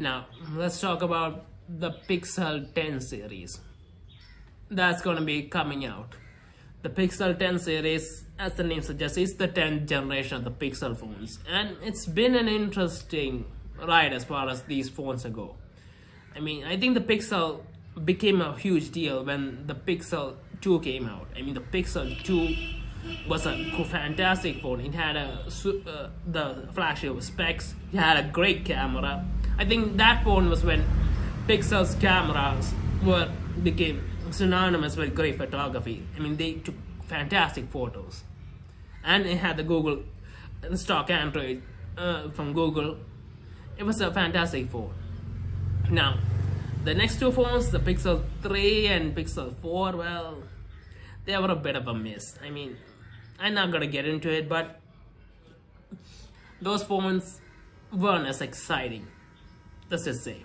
Now, let's talk about the Pixel 10 series. That's gonna be coming out. The Pixel 10 series, as the name suggests, is the 10th generation of the Pixel phones. And it's been an interesting ride as far as these phones go. I mean, I think the Pixel became a huge deal when the Pixel 2 came out. I mean, the Pixel 2 was a fantastic phone. It had the flagship specs. It had a great camera. I think that phone was when Pixel's cameras became synonymous with great photography. I mean, they took fantastic photos, and it had the stock Android from Google. It was a fantastic phone. Now, the next two phones, the Pixel 3 and Pixel 4, well, they were a bit of a miss. I mean, I'm not gonna get into it, but those phones weren't as exciting, let's just say.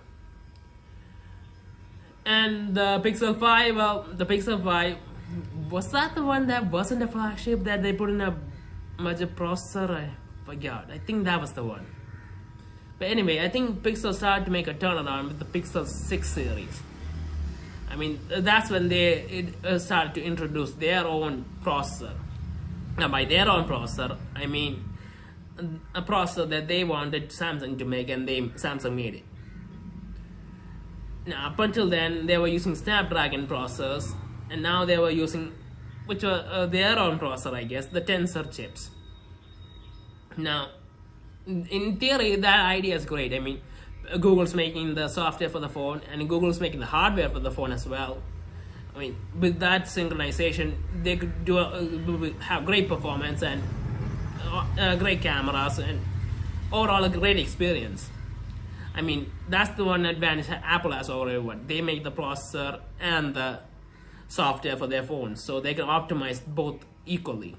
And the Pixel 5, well, the Pixel 5, was that the one that wasn't a flagship that they put in a major processor? I forgot. I think that was the one. But anyway, I think Pixel started to make a turnaround with the Pixel 6 series. I mean, that's when they started to introduce their own processor. Now, by their own processor, I mean a processor that they wanted Samsung to make, and Samsung made it. Now, up until then, they were using Snapdragon processors, and now they were using, which were their own processor, I guess, the Tensor chips. Now, in theory, that idea is great. I mean, Google's making the software for the phone, and Google's making the hardware for the phone as well. I mean, with that synchronization, they could have great performance and great cameras, and overall a great experience. I mean, that's the one advantage Apple has over everyone. They make the processor and the software for their phones, so they can optimize both equally,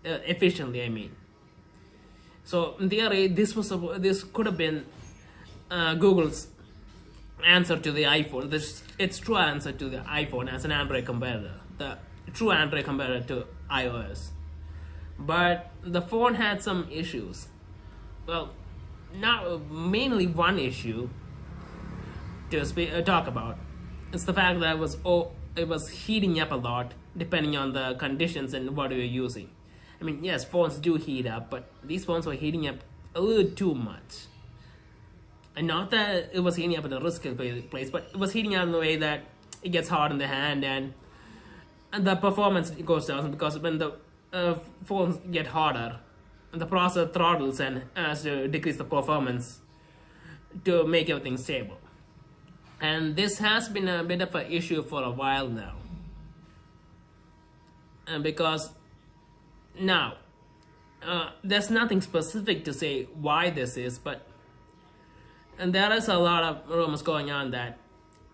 efficiently, I mean. So in theory, this could have been Google's answer to the iPhone. Its true answer to the iPhone as an Android competitor, the true Android competitor to iOS. But the phone had some issues. Well, not mainly one issue to talk about. It's the fact that it was heating up a lot depending on the conditions and what you're using. I mean, yes, phones do heat up, but these phones were heating up a little too much. And not that it was heating up in a risky place, but it was heating up in a way that it gets hot in the hand, and the performance goes down, because when the phones get hotter, the processor throttles and has to decrease the performance to make everything stable. And this has been a bit of an issue for a while now. And because now, there's nothing specific to say why this is, and there is a lot of rumors going on that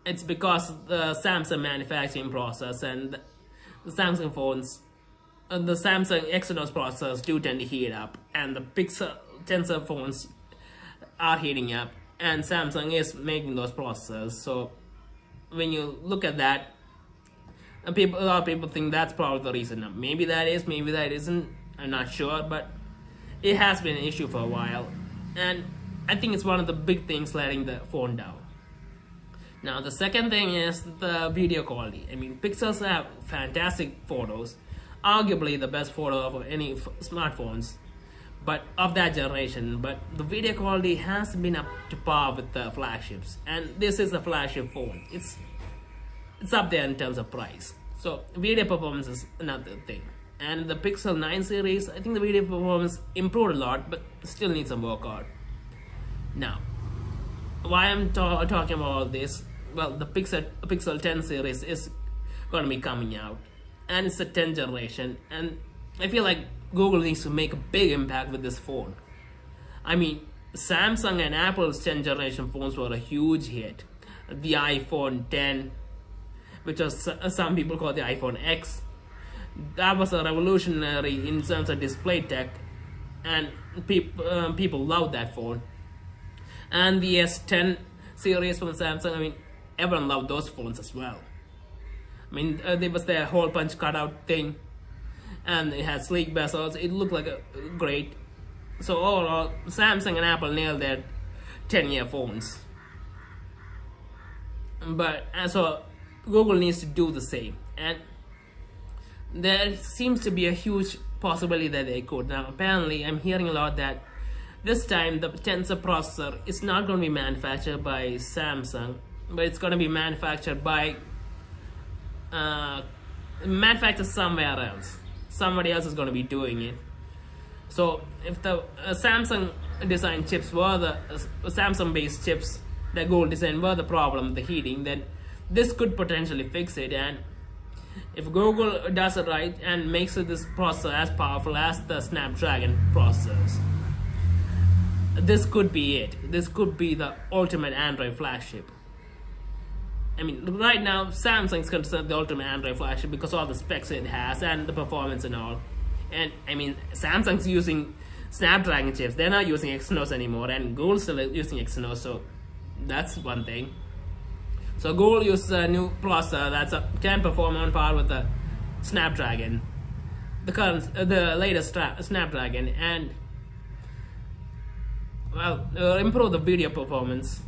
it's because the Samsung manufacturing process and the Samsung phones, the Samsung Exynos processors do tend to heat up, and the Pixel Tensor phones are heating up, and Samsung is making those processors. So when you look at that, a lot of people think that's probably the reason. Now, maybe that is, maybe that isn't, I'm not sure, but it has been an issue for a while, and I think it's one of the big things letting the phone down. Now, the second thing is the video quality. I mean, Pixels have fantastic photos, arguably the best photo of any smartphones, but of that generation. But the video quality has been up to par with the flagships, and this is a flagship phone. It's up there in terms of price. So video performance is another thing. And the Pixel 9 series, I think the video performance improved a lot, but still needs some work out. Now, why I'm talking about all this? Well, the Pixel 10 series is going to be coming out, and it's the 10th generation, and I feel like Google needs to make a big impact with this phone. I mean, Samsung and Apple's 10th generation phones were a huge hit. The iPhone 10, which was some people call the iPhone X, that was a revolutionary in terms of display tech, and people loved that phone. And the S10 series from Samsung, I mean, everyone loved those phones as well. I mean, there was the hole punch cutout thing, and it had sleek bezels. It looked like great. So overall, Samsung and Apple nailed their 10-year phones. But so Google needs to do the same, and there seems to be a huge possibility that they could. Now apparently I'm hearing a lot that this time the Tensor processor is not going to be manufactured by Samsung, but it's going to be manufactured by somewhere else. Somebody else is going to be doing it. So if the Samsung design chips were the Samsung based chips that Google designed were the problem, the heating, then this could potentially fix it. And if Google does it right and makes this processor as powerful as the Snapdragon processors, this could be it. This could be the ultimate Android flagship. I mean, right now Samsung's considered the ultimate Android flagship because of all the specs it has and the performance and all. And I mean, Samsung's using Snapdragon chips. They're not using Exynos anymore, and Google's still using Exynos, so that's one thing. So Google uses a new processor that can perform on par with the Snapdragon, the latest Snapdragon, and well, improve the video performance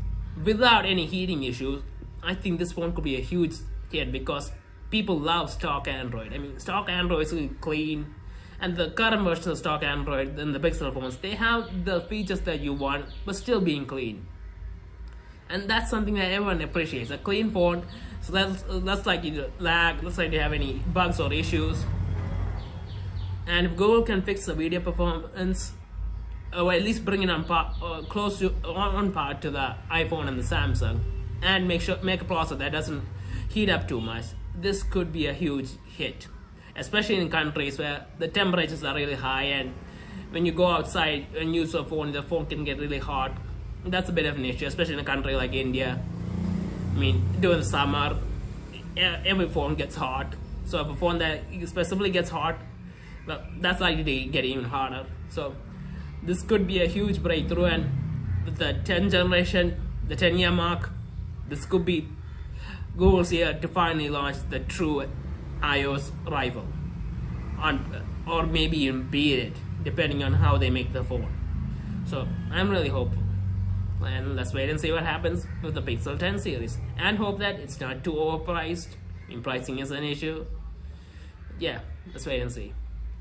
without any heating issues. I think this phone could be a huge hit because people love stock Android. I mean, stock Android is really clean, and the current version of stock Android and the Pixel phones, they have the features that you want but still being clean. And that's something that everyone appreciates. A clean phone, so that's like you lag, looks like you have any bugs or issues. And if Google can fix the video performance, or at least bring it on par, close to on par to the iPhone and the Samsung, and make a processor that doesn't heat up too much, this could be a huge hit, especially in countries where the temperatures are really high, and when you go outside and use a phone, the phone can get really hot. That's a bit of an issue, especially in a country like India. I mean, during the summer, every phone gets hot. So if a phone that specifically gets hot, well, that's likely to get even hotter. So this could be a huge breakthrough, and with the 10th generation, the 10-year mark, this could be Google's year to finally launch the true iOS rival, or maybe even beat it, depending on how they make the phone. So I'm really hopeful, and let's wait and see what happens with the Pixel 10 series, and hope that it's not too overpriced. I mean, pricing is an issue. Yeah, let's wait and see.